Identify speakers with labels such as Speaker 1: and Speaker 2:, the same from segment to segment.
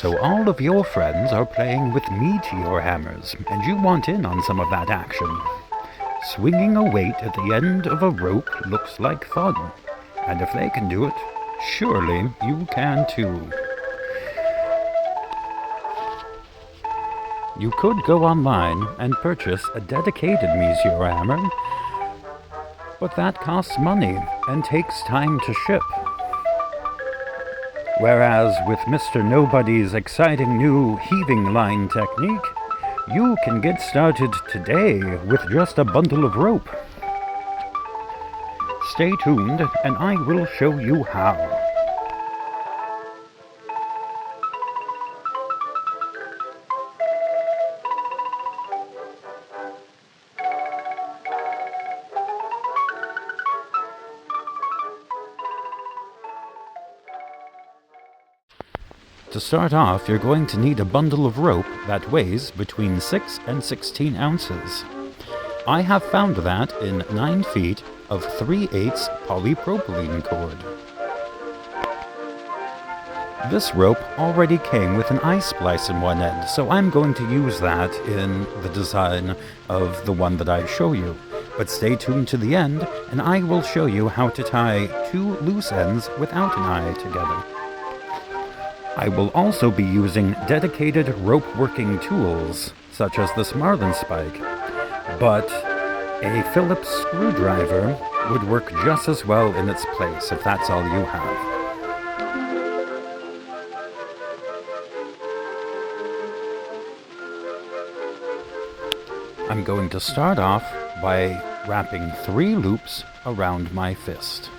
Speaker 1: So all of your friends are playing with Meteor hammers, and you want in on some of that action. Swinging a weight at the end of a rope looks like fun, and if they can do it, surely you can too. You could go online and purchase a dedicated Meteor hammer, but that costs money and takes time to ship. Whereas with Mr. Nobody's exciting new heaving line technique, you can get started today with just a bundle of rope. Stay tuned and I will show you how. To start off, you're going to need a bundle of rope that weighs between 6 and 16 ounces. I have found that in 9 feet of 3/8 polypropylene cord. This rope already came with an eye splice in one end, so I'm going to use that in the design of the one that I show you. But stay tuned to the end, and I will show you how to tie 2 loose ends without an eye together. I will also be using dedicated rope working tools, such as this marlin spike, but a Phillips screwdriver would work just as well in its place if that's all you have. I'm going to start off by wrapping 3 loops around my fist.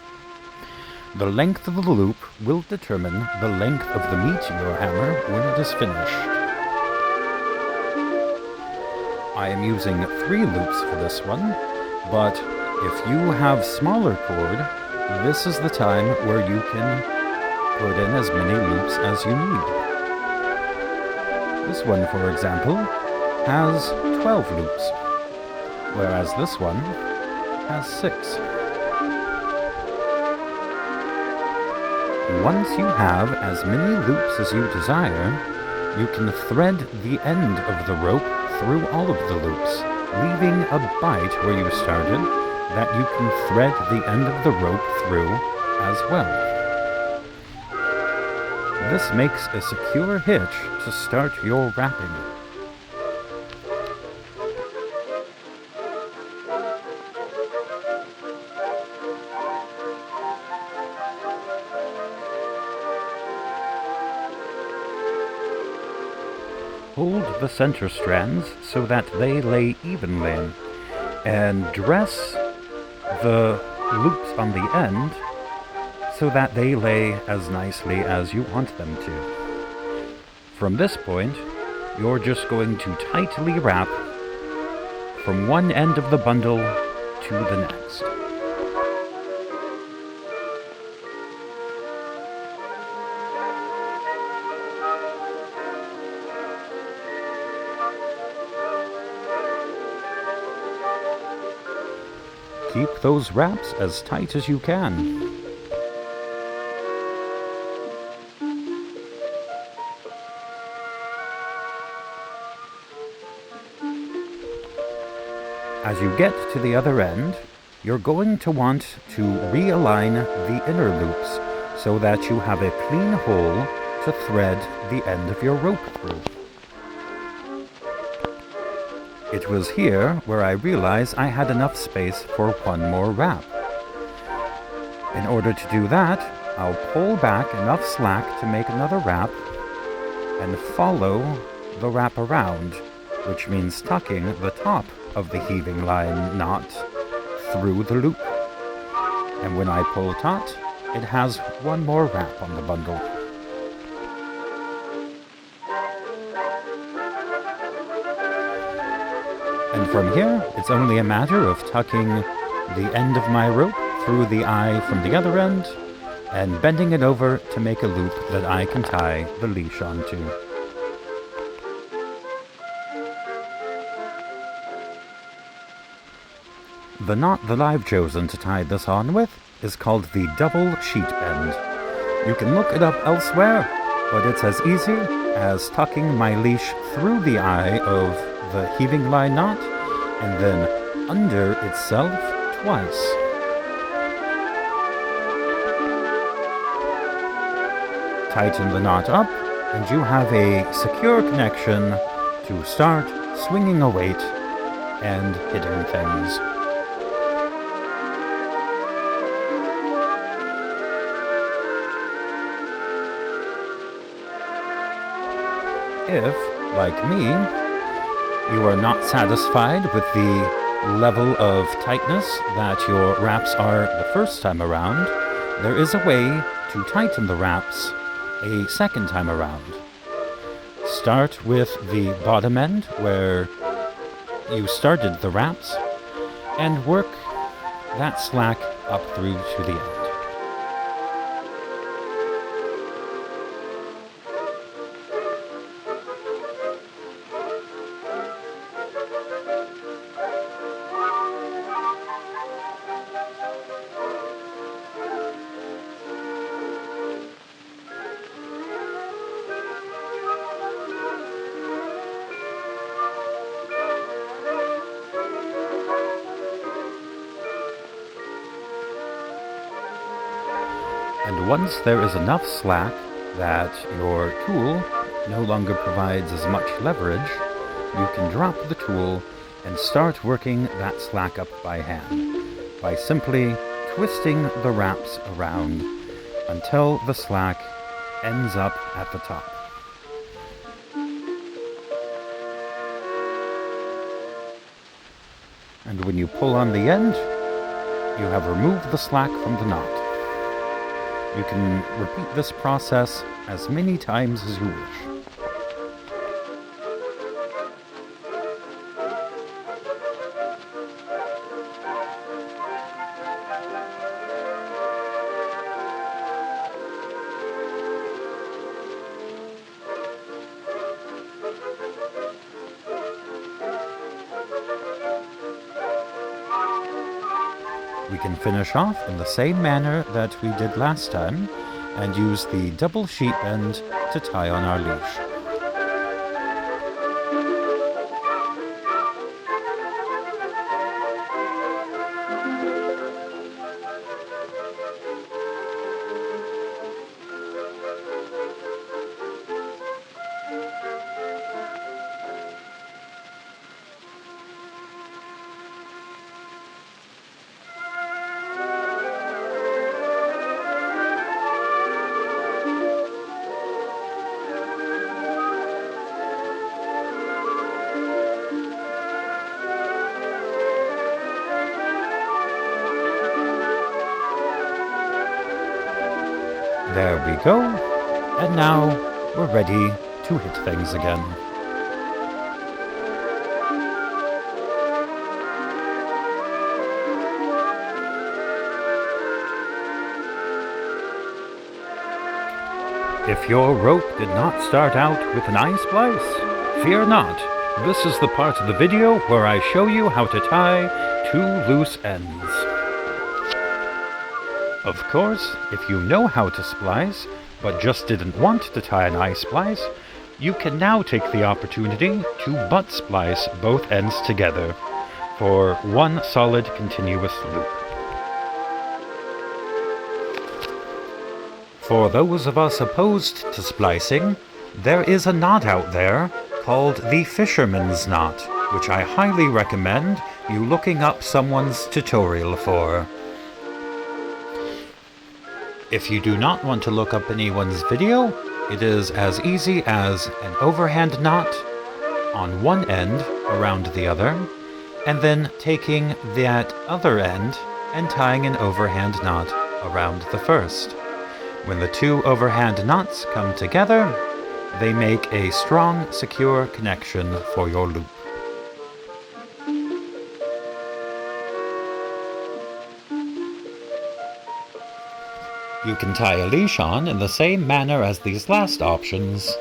Speaker 1: The length of the loop will determine the length of the Meteor hammer when it is finished. I am using 3 loops for this one, but if you have smaller cord, this is the time where you can put in as many loops as you need. This one, for example, has 12 loops, whereas this one has 6. Once you have as many loops as you desire, you can thread the end of the rope through all of the loops, leaving a bite where you started that you can thread the end of the rope through as well. This makes a secure hitch to start your wrapping. Hold the center strands so that they lay evenly, and dress the loops on the end so that they lay as nicely as you want them to. From this point, you're just going to tightly wrap from one end of the bundle to the next. Keep those wraps as tight as you can. As you get to the other end, you're going to want to realign the inner loops so that you have a clean hole to thread the end of your rope through. It was here where I realized I had enough space for one more wrap. In order to do that, I'll pull back enough slack to make another wrap and follow the wrap around, which means tucking the top of the heaving line knot through the loop. And when I pull taut, it has one more wrap on the bundle. And from here, it's only a matter of tucking the end of my rope through the eye from the other end and bending it over to make a loop that I can tie the leash onto. The knot that I've chosen to tie this on with is called the double sheet bend. You can look it up elsewhere, but it's as easy as tucking my leash through the eye of the heaving line knot and then under itself twice. Tighten the knot up, and you have a secure connection to start swinging a weight and hitting things. If, like me, you are not satisfied with the level of tightness that your wraps are the first time around, there is a way to tighten the wraps a second time around. Start with the bottom end where you started the wraps and work that slack up through to the end. And once there is enough slack that your tool no longer provides as much leverage, you can drop the tool and start working that slack up by hand, by simply twisting the wraps around until the slack ends up at the top. And when you pull on the end, you have removed the slack from the knot. You can repeat this process as many times as you wish. We can finish off in the same manner that we did last time and use the double sheep end to tie on our leash. There we go, and now we're ready to hit things again. If your rope did not start out with an eye splice, fear not. This is the part of the video where I show you how to tie two loose ends. Of course, if you know how to splice, but just didn't want to tie an eye splice, you can now take the opportunity to butt splice both ends together for one solid continuous loop. For those of us opposed to splicing, there is a knot out there called the fisherman's knot, which I highly recommend you looking up someone's tutorial for. If you do not want to look up anyone's video, it is as easy as an overhand knot on one end around the other, and then taking that other end and tying an overhand knot around the first. When the two overhand knots come together, they make a strong, secure connection for your loop. You can tie a leash on in the same manner as these last options,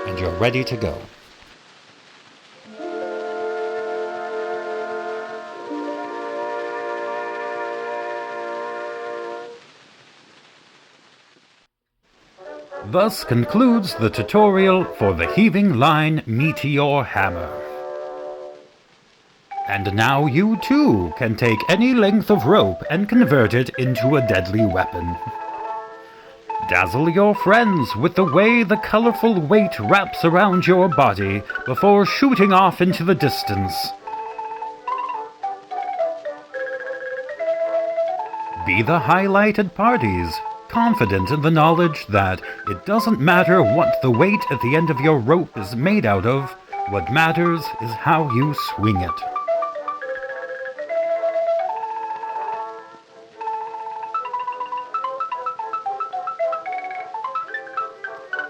Speaker 1: and you're ready to go. Thus concludes the tutorial for the Heaving Line Meteor hammer. And now you too can take any length of rope and convert it into a deadly weapon. Dazzle your friends with the way the colorful weight wraps around your body before shooting off into the distance. Be the highlight at parties, confident in the knowledge that it doesn't matter what the weight at the end of your rope is made out of, what matters is how you swing it.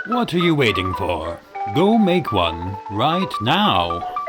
Speaker 1: What are you waiting for? Go make one right now.